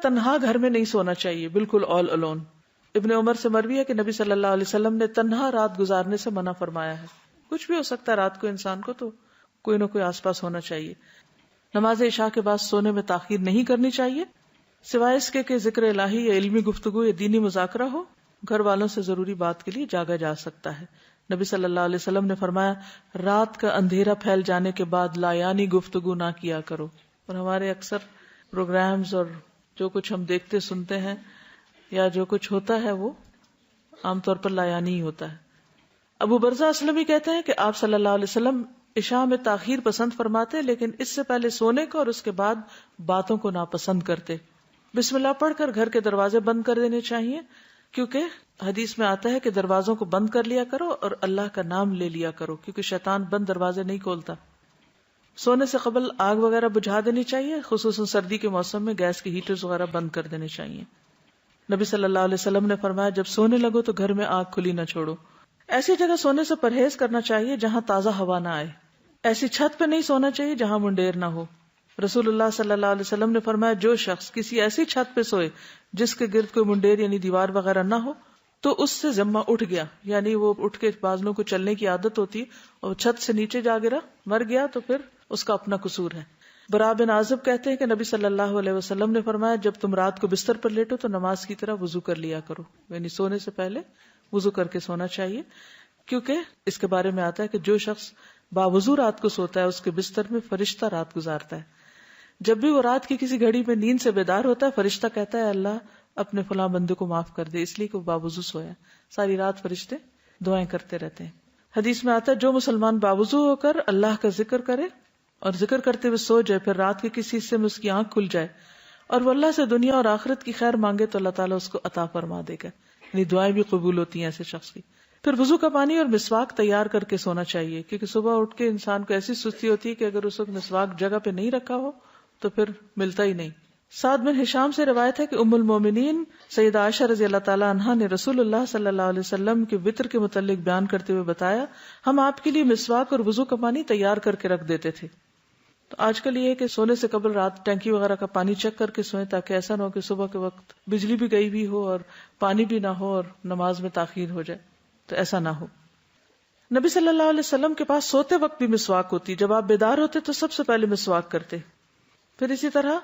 تنہا گھر میں نہیں سونا چاہیے، بالکل آل الون. ابن عمر سے مروی ہے کہ نبی صلی اللہ علیہ وسلم نے تنہا رات گزارنے سے منع فرمایا ہے. کچھ بھی ہو سکتا ہے رات کو انسان کو، تو کوئی نہ کوئی آس پاس ہونا چاہیے. نماز عشاء کے بعد سونے میں تاخیر نہیں کرنی چاہیے سوائے اس کے کہ ذکر الہی یا علمی گفتگو یا دینی مذاکرہ ہو. گھر والوں سے ضروری بات کے لیے جاگا جا سکتا ہے. نبی صلی اللہ علیہ وسلم نے فرمایا رات کا اندھیرا پھیل جانے کے بعد لایانی گفتگو نہ کیا کرو. اور ہمارے اکثر پروگرامز اور جو کچھ ہم دیکھتے سنتے ہیں یا جو کچھ ہوتا ہے وہ عام طور پر لایانی ہی ہوتا ہے. ابو برزہ اسلمی کہتے ہیں کہ آپ صلی اللہ علیہ وسلم عشاء میں تاخیر پسند فرماتے لیکن اس سے پہلے سونے کو اور اس کے بعد باتوں کو ناپسند کرتے. بسم اللہ پڑھ کر گھر کے دروازے بند کر دینے چاہیے کیونکہ حدیث میں آتا ہے کہ دروازوں کو بند کر لیا کرو اور اللہ کا نام لے لیا کرو کیونکہ شیطان بند دروازے نہیں کھولتا. سونے سے قبل آگ وغیرہ بجھا دینی چاہیے، خصوصاً سردی کے موسم میں گیس کے ہیٹرز وغیرہ بند کر دینے چاہیے. نبی صلی اللہ علیہ وسلم نے فرمایا جب سونے لگو تو گھر میں آگ کھلی نہ چھوڑو. ایسی جگہ سونے سے پرہیز کرنا چاہیے جہاں تازہ ہوا نہ آئے. ایسی چھت پہ نہیں سونا چاہیے جہاں منڈیر نہ ہو. رسول اللہ صلی اللہ علیہ وسلم نے فرمایا جو شخص کسی ایسی چھت پہ سوئے جس کے گرد کوئی منڈیر یعنی دیوار وغیرہ نہ ہو تو اس سے ذمہ اٹھ گیا، یعنی وہ اٹھ کے بازلوں کو چلنے کی عادت ہوتی اور چھت سے نیچے جا گرا مر گیا تو پھر اس کا اپنا قصور ہے. برا بن عازب کہتے ہیں کہ نبی صلی اللہ علیہ وسلم نے فرمایا جب تم رات کو بستر پر لیٹو تو نماز کی طرح وضو کر لیا کرو، یعنی سونے سے پہلے وضو کر کے سونا چاہیے کیونکہ اس کے بارے میں آتا ہے کہ جو شخص باوضو رات کو سوتا ہے اس کے بستر میں فرشتہ رات گزارتا ہے. جب بھی وہ رات کی کسی گھڑی میں نیند سے بیدار ہوتا ہے فرشتہ کہتا ہے اللہ اپنے فلاں بندے کو معاف کر دے، اس لیے کہ وہ باوضو سویا. ساری رات فرشتے دعائیں کرتے رہتے ہیں. حدیث میں آتا ہے جو مسلمان باوضو ہو کر اللہ کا ذکر کرے اور ذکر کرتے ہوئے سو جائے پھر رات کے کسی حصے میں اس کی آنکھ کھل جائے اور وہ اللہ سے دنیا اور آخرت کی خیر مانگے تو اللہ تعالیٰ اس کو عطا فرما دے گا، یعنی دعائیں بھی قبول ہوتی ہیں ایسے شخص کی. پھر وضو کا پانی اور مسواک تیار کر کے سونا چاہیے کیونکہ صبح اٹھ کے انسان کو ایسی سستی ہوتی ہے کہ اگر اس وقت مسواک جگہ پہ نہیں رکھا ہو تو پھر ملتا ہی نہیں. سعد بن ہشام سے روایت ہے کہ ام المومنین سیدہ عائشہ رضی اللہ تعالی عنہا نے رسول اللہ صلی اللہ علیہ وسلم کے وطر کے متعلق بیان کرتے ہوئے بتایا ہم آپ کے لیے مسواک اور وضو کا پانی تیار کر کے رکھ دیتے تھے. تو آج کل یہ ہے کہ سونے سے قبل رات ٹینکی وغیرہ کا پانی چیک کر کے سوئیں تاکہ ایسا نہ ہو کہ صبح کے وقت بجلی بھی گئی بھی ہو اور پانی بھی نہ ہو اور نماز میں تاخیر ہو جائے، تو ایسا نہ ہو. نبی صلی اللہ علیہ وسلم کے پاس سوتے وقت بھی مسواک ہوتی، جب آپ بیدار ہوتے تو سب سے پہلے مسواک کرتے. پھر اسی طرح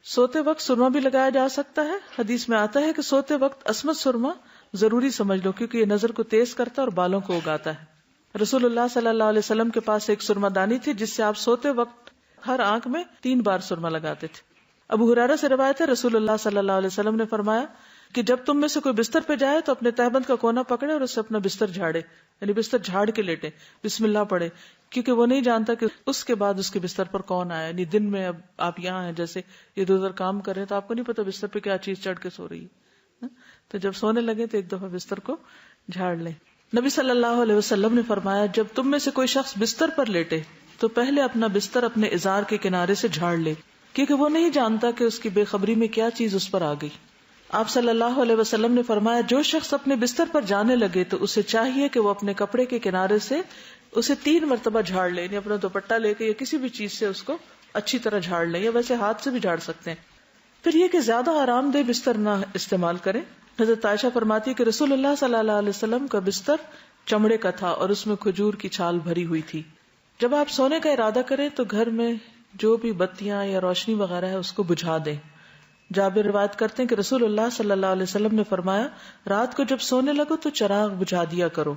سوتے وقت سرما بھی لگایا جا سکتا ہے. حدیث میں آتا ہے کہ سوتے وقت عصمت سرما ضروری سمجھ لو کیونکہ یہ نظر کو تیز کرتا ہے اور بالوں کو اگاتا ہے. رسول اللہ صلی اللہ علیہ وسلم کے پاس ایک سرما دانی تھی جس سے آپ سوتے وقت ہر آنکھ میں 3 بار سرما لگاتے تھے. ابو ہریرہ سے روایت ہے رسول اللہ صلی اللہ علیہ وسلم نے فرمایا کہ جب تم میں سے کوئی بستر پہ جائے تو اپنے تہبند کا کونا پکڑے اور اس سے اپنا بستر جھاڑے، یعنی بستر جھاڑ کے لیٹے، بسم اللہ پڑھے کیونکہ وہ نہیں جانتا کہ اس کے بعد اس کے بستر پر کون آیا. یعنی دن میں اب آپ یہاں ہیں جیسے ادھر ادھر کام کر رہے ہیں تو آپ کو نہیں پتا بستر پہ کیا چیز چڑھ کے سو رہی ہے، تو جب سونے لگے تو ایک دفعہ بستر کو جھاڑ لیں. نبی صلی اللہ علیہ وسلم نے فرمایا جب تم میں سے کوئی شخص بستر پر لیٹے تو پہلے اپنا بستر اپنے ازار کے کنارے سے جھاڑ لے کیونکہ وہ نہیں جانتا کہ اس کی بے خبری میں کیا چیز اس پر آ گئی. آپ صلی اللہ علیہ وسلم نے فرمایا جو شخص اپنے بستر پر جانے لگے تو اسے چاہیے کہ وہ اپنے کپڑے کے کنارے سے اسے 3 مرتبہ جھاڑ لے، یعنی اپنا دوپٹہ لے کے یا کسی بھی چیز سے اس کو اچھی طرح جھاڑ لے، یا ویسے ہاتھ سے بھی جھاڑ سکتے ہیں. پھر یہ کہ زیادہ آرام دہ بستر نہ استعمال کریں. حضرت عائشہ فرماتی ہے کہ رسول اللہ صلی اللہ علیہ وسلم کا بستر چمڑے کا تھا اور اس میں کھجور کی چھال بھری ہوئی تھی. جب آپ سونے کا ارادہ کریں تو گھر میں جو بھی بتیاں یا روشنی وغیرہ ہے اس کو بجھا دیں. جابر روایت کرتے ہیں کہ رسول اللہ صلی اللہ علیہ وسلم نے فرمایا رات کو جب سونے لگو تو چراغ بجھا دیا کرو